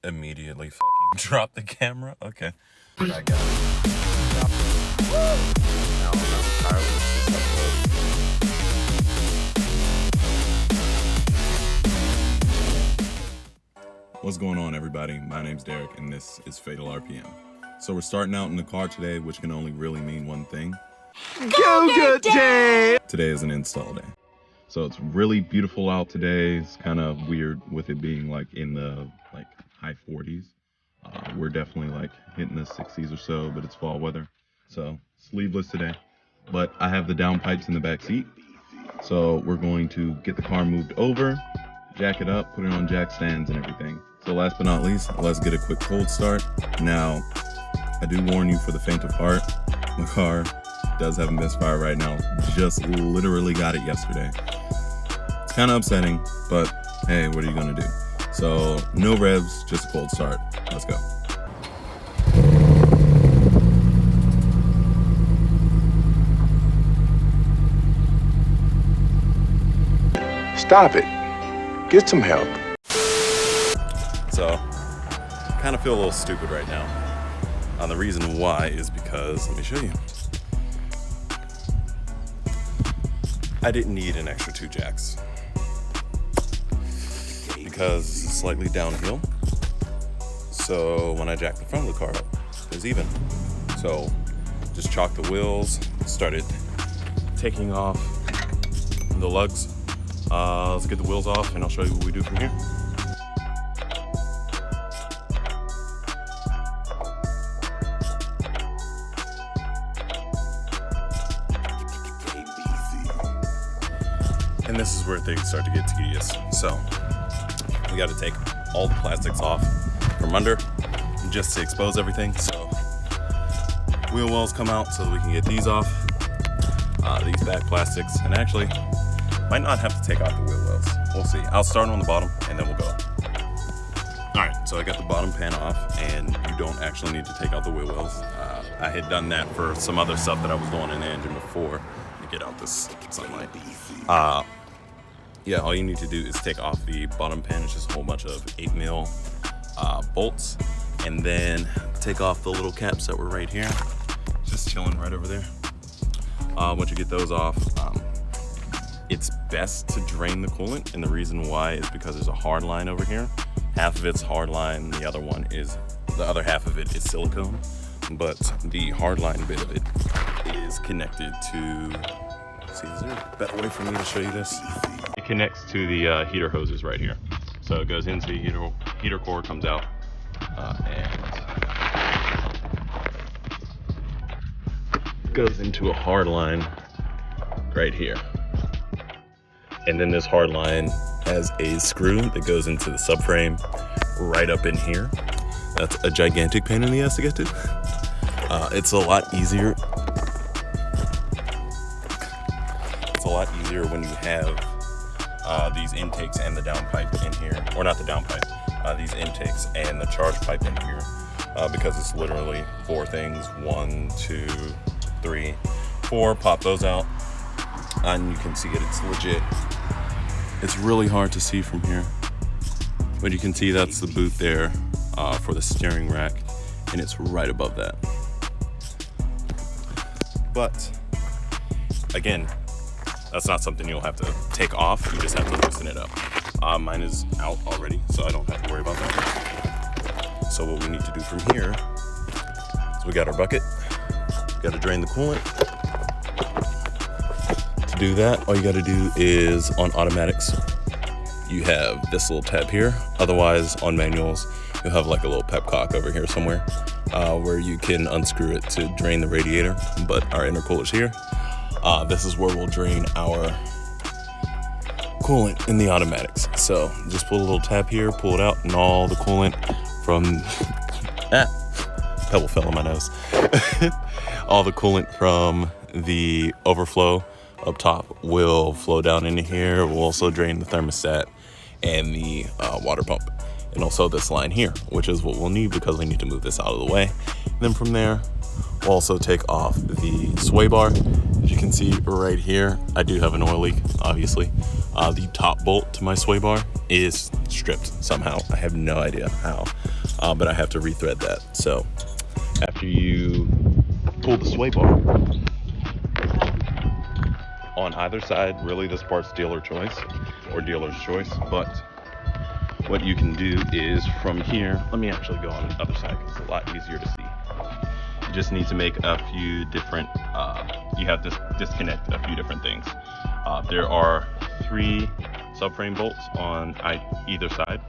immediately fucking drop the camera. Okay. I got it. Now I'm tired with this upload. What's going on, everybody? My name's Derek, and this is Fatal RPM. So we're starting out in the car today, which can only really mean one thing. Go Good Day! Today is an install day. So it's really beautiful out today. It's kind of weird with it being like in the high 40s. We're definitely like hitting the 60s or so, but it's fall weather. So sleeveless today. But I have the downpipes in the back seat. So we're going to get the car moved over, jack it up, put it on jack stands and everything. So last but not least, let's get a quick cold start. Now, I do warn you for the faint of heart. The car does have a misfire right now. Just literally got it yesterday. It's kind of upsetting, but hey, what are you gonna do? So no revs, just a cold start. Let's go. Stop it. Get some help. So, kind of feel a little stupid right now. The reason why is because, let me show you. I didn't need an extra 2 jacks. Because it's slightly downhill. So when I jacked the front of the car up, it was even. So just chalked the wheels, started taking off the lugs. Let's get the wheels off and I'll show you what we do from here. And this is where things start to get tedious. So we got to take all the plastics off from under just to expose everything. So wheel wells come out so that we can get these off, these back plastics, and actually might not have to take off the wheel wells. We'll see. I'll start on the bottom and then we'll go. All right, so I got the bottom pan off, and you don't actually need to take out the wheel wells. I had done that for some other stuff that I was doing in the engine before to get out this sunlight. Yeah, all you need to do is take off the bottom pan. It's just a whole bunch of 8mm bolts, and then take off the little caps that were right here, just chilling right over there. Once you get those off, it's best to drain the coolant, and the reason why is because there's a hard line over here. Half of it's hard line, the other half of it is silicone, but the hard line bit of it is connected to, see, is there a better way for me to show you this? It connects to the heater hoses right here. So it goes into the heater core, comes out, and goes into a hard line right here. And then this hard line has a screw that goes into the subframe right up in here. That's a gigantic pain in the ass to get to. It's a lot easier. It's a lot easier when you have these intakes and the downpipe in here, or not the downpipe, these intakes and the charge pipe in here, because it's literally 4 things. 1, 2, 3, 4. Pop those out, and you can see it. It's legit. It's really hard to see from here, but you can see that's the boot there for the steering rack, and it's right above that. But again, that's not something you'll have to take off. You just have to loosen it up. Mine is out already, so I don't have to worry about that. So what we need to do from here is we got our bucket. We got to drain the coolant. To do that, all you got to do is on automatics, you have this little tab here. Otherwise, on manuals, you'll have like a little pepcock over here somewhere where you can unscrew it to drain the radiator. But our intercooler's here. This is where we'll drain our coolant in the automatics. So just pull a little tab here, pull it out, and all the coolant from pebble fell on my nose. All the coolant from the overflow up top will flow down into here. We'll also drain the thermostat and the water pump, and also this line here, which is what we'll need because we need to move this out of the way. And then from there, we'll also take off the sway bar. As you can see right here, I do have an oil leak, obviously. The top bolt to my sway bar is stripped somehow. I have no idea how. but I have to rethread that. So after you pull the sway bar on either side, really this part's dealer choice or dealer's choice, but what you can do is from here, let me actually go on the other side because it's a lot easier to see. You just need to make a few different, you have to disconnect a few different things. There are 3 subframe bolts on either side.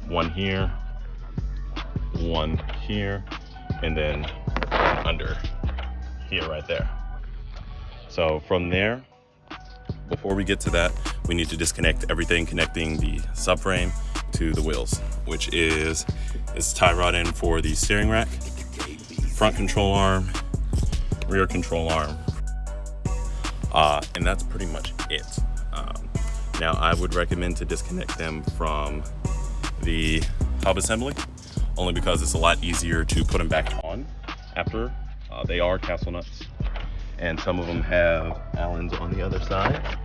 One here, one here, and then one under here right there. So from there, before we get to that, we need to disconnect everything connecting the subframe to the wheels, which is this tie rod in for the steering rack, front control arm, rear control arm, and that's pretty much it. Now I would recommend to disconnect them from the hub assembly, only because it's a lot easier to put them back on after. They are castle nuts, and some of them have Allens on the other side.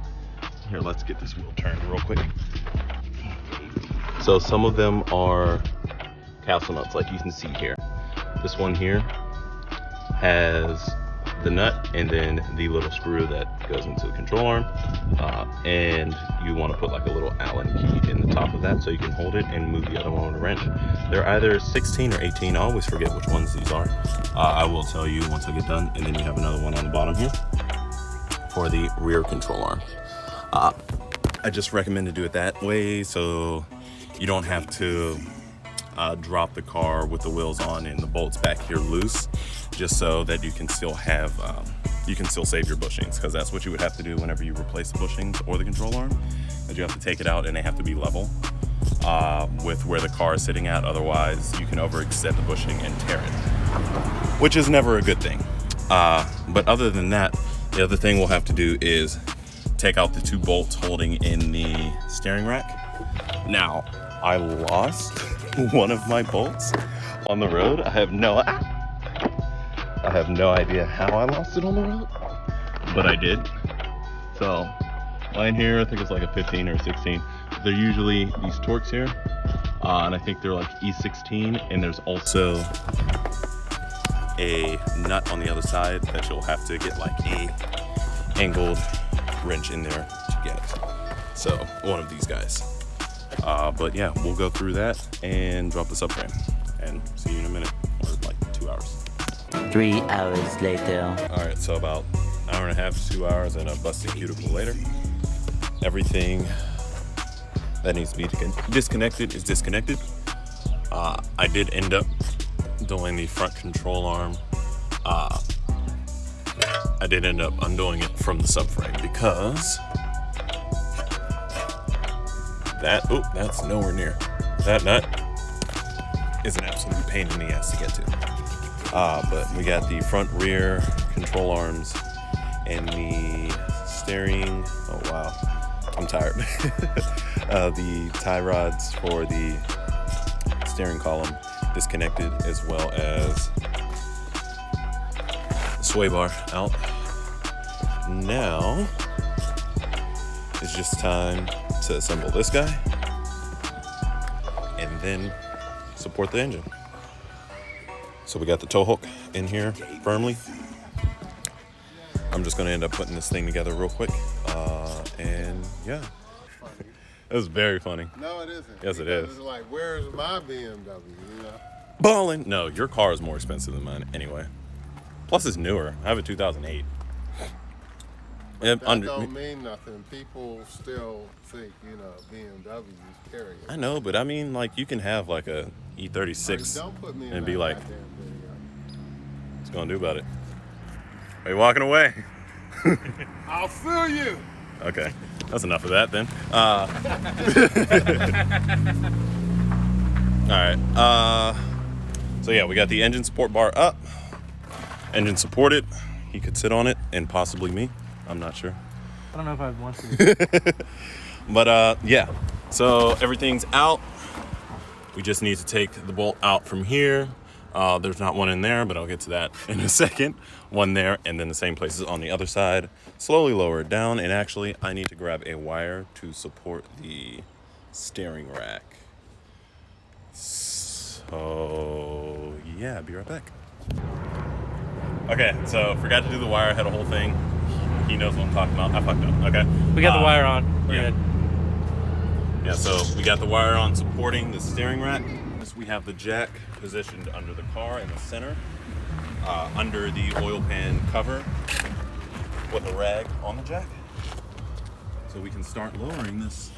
Here, let's get this wheel turned real quick. So some of them are castle nuts, like you can see here. This one here has the nut and then the little screw that goes into the control arm, and you want to put like a little Allen key in the top of that so you can hold it and move the other one with a wrench. They're either 16 or 18. I always forget which ones these are. I will tell you once I get done. And then you have another one on the bottom here for the rear control arm. I just recommend to do it that way so you don't have to drop the car with the wheels on and the bolts back here loose, just so that you can still have you can still save your bushings, because that's what you would have to do whenever you replace the bushings or the control arm, that you have to take it out and they have to be level with where the car is sitting at. Otherwise you can overextend the bushing and tear it, which is never a good thing. But other than that, the other thing we'll have to do is take out the 2 bolts holding in the steering rack. Now I lost one of my bolts on the road. I have no idea how I lost it on the road, but I did. So mine here, I think it's like a 15 or 16. They're usually these Torx here, and I think they're like E16, and there's also a nut on the other side that you'll have to get like a angled wrench in there to get. So one of these guys. But yeah, we'll go through that and drop the subframe and see you in a minute, or like 2 hours. 3 hours later. All right, so about an hour and a half to 2 hours and a busted cuticle later. Everything that needs to be disconnected is disconnected. I did end up doing the front control arm. I did end up undoing it from the subframe because that's nowhere near. That nut is an absolute pain in the ass to get to. But we got the front rear control arms and the steering. Oh wow, I'm tired. The tie rods for the steering column disconnected, as well as the sway bar out. Now it's just time to assemble this guy and then support the engine. So we got the tow hook in here firmly. I'm just gonna end up putting this thing together real quick, and yeah. It was very funny. No, it isn't. Yes, it is. It's like, where's my BMW? You know? Ballin'. No, your car is more expensive than mine anyway. Plus it's newer. I have a 2008. That don't mean nothing. People still think, BMWs carry it. I know, but I mean, like, you can have like a E36 Don't put me in and that be like, goddamn video. what's gonna do about it? Are you walking away? I'll feel you. Okay, that's enough of that then. All right. So yeah, we got the engine support bar up. Engine supported. He could sit on it, and possibly me. I'm not sure. I don't know if I'd want to. But yeah, so everything's out. We just need to take the bolt out from here. There's not one in there, but I'll get to that in a second. One there, and then the same places on the other side. Slowly lower it down, and actually I need to grab a wire to support the steering rack. So yeah, be right back. Okay, so forgot to do the wire. Had a whole thing. He knows what I'm talking about. I fucked up. Okay. We got the wire on. We're yeah. good. Yeah, so we got the wire on supporting the steering rack. We have the jack positioned under the car in the center, under the oil pan cover with a rag on the jack. So we can start lowering this.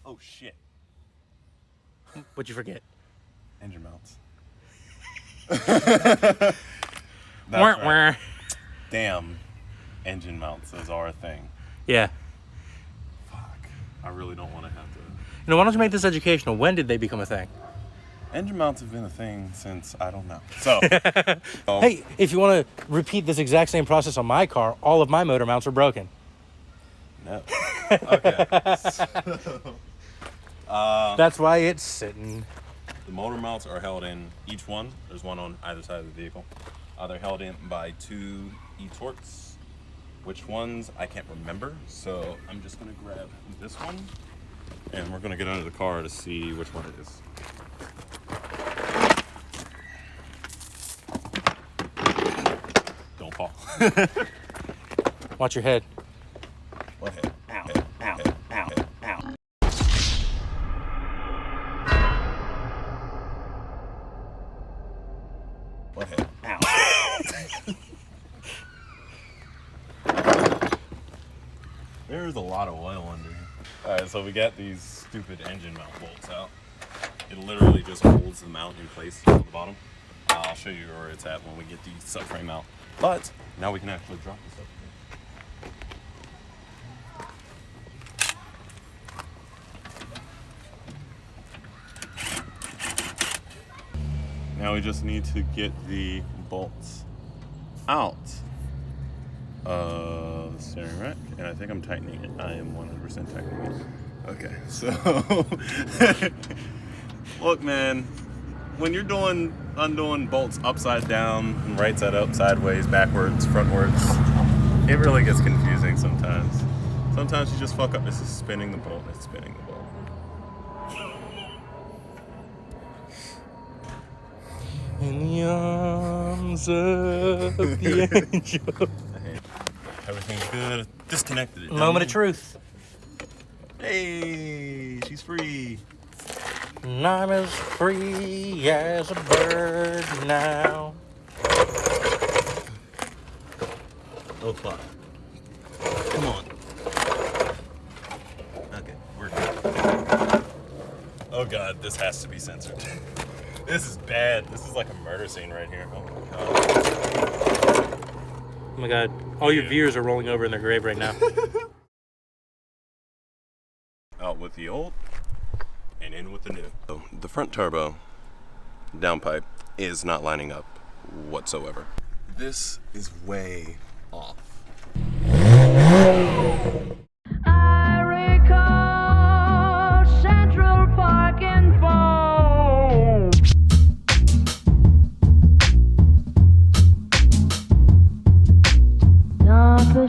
Oh shit. What'd you forget? Engine mounts. Wah, wah. Damn. Engine mounts, those are a thing. Yeah. Fuck. I really don't want to have to. You know, why don't you make this educational? When did they become a thing? Engine mounts have been a thing since I don't know. So. Hey, if you want to repeat this exact same process on my car, all of my motor mounts are broken. No. Okay. That's why it's sitting. The motor mounts are held in each one. There's one on either side of the vehicle. They're held in by 2 E-torques. Which ones, I can't remember. So I'm just going to grab this one. And we're going to get under the car to see which one it is. Don't fall. Watch your head. What head? Ow, Head, ow, head, ow, head. ow. What head? Ow. There's a lot of oil under here. Alright, so we got these stupid engine mount bolts out. It literally just holds the mount in place on the bottom. I'll show you where it's at when we get the subframe out. But now we can actually drop this up here. Now we just need to get the bolts out of the steering rack, and I think I'm tightening it. I am 100% tightening it. Okay, so look, man, when you're undoing bolts upside down, right side up, sideways, backwards, frontwards, it really gets confusing sometimes. Sometimes you just fuck up. This is spinning the bolt. It's spinning the bolt. In the arms of the angel. Everything's good. Disconnected it. Moment of truth. Hey, she's free. And I'm as free as a bird now. Oh fuck. Come on. Okay, we're good. Oh god, this has to be censored. This is bad. This is like a murder scene right here. Oh my god. Oh my god. All your viewers are rolling over in their grave right now. Out with the old and in with the new. So the front turbo downpipe is not lining up whatsoever. This is way off. I recall Central Park in fall. Not the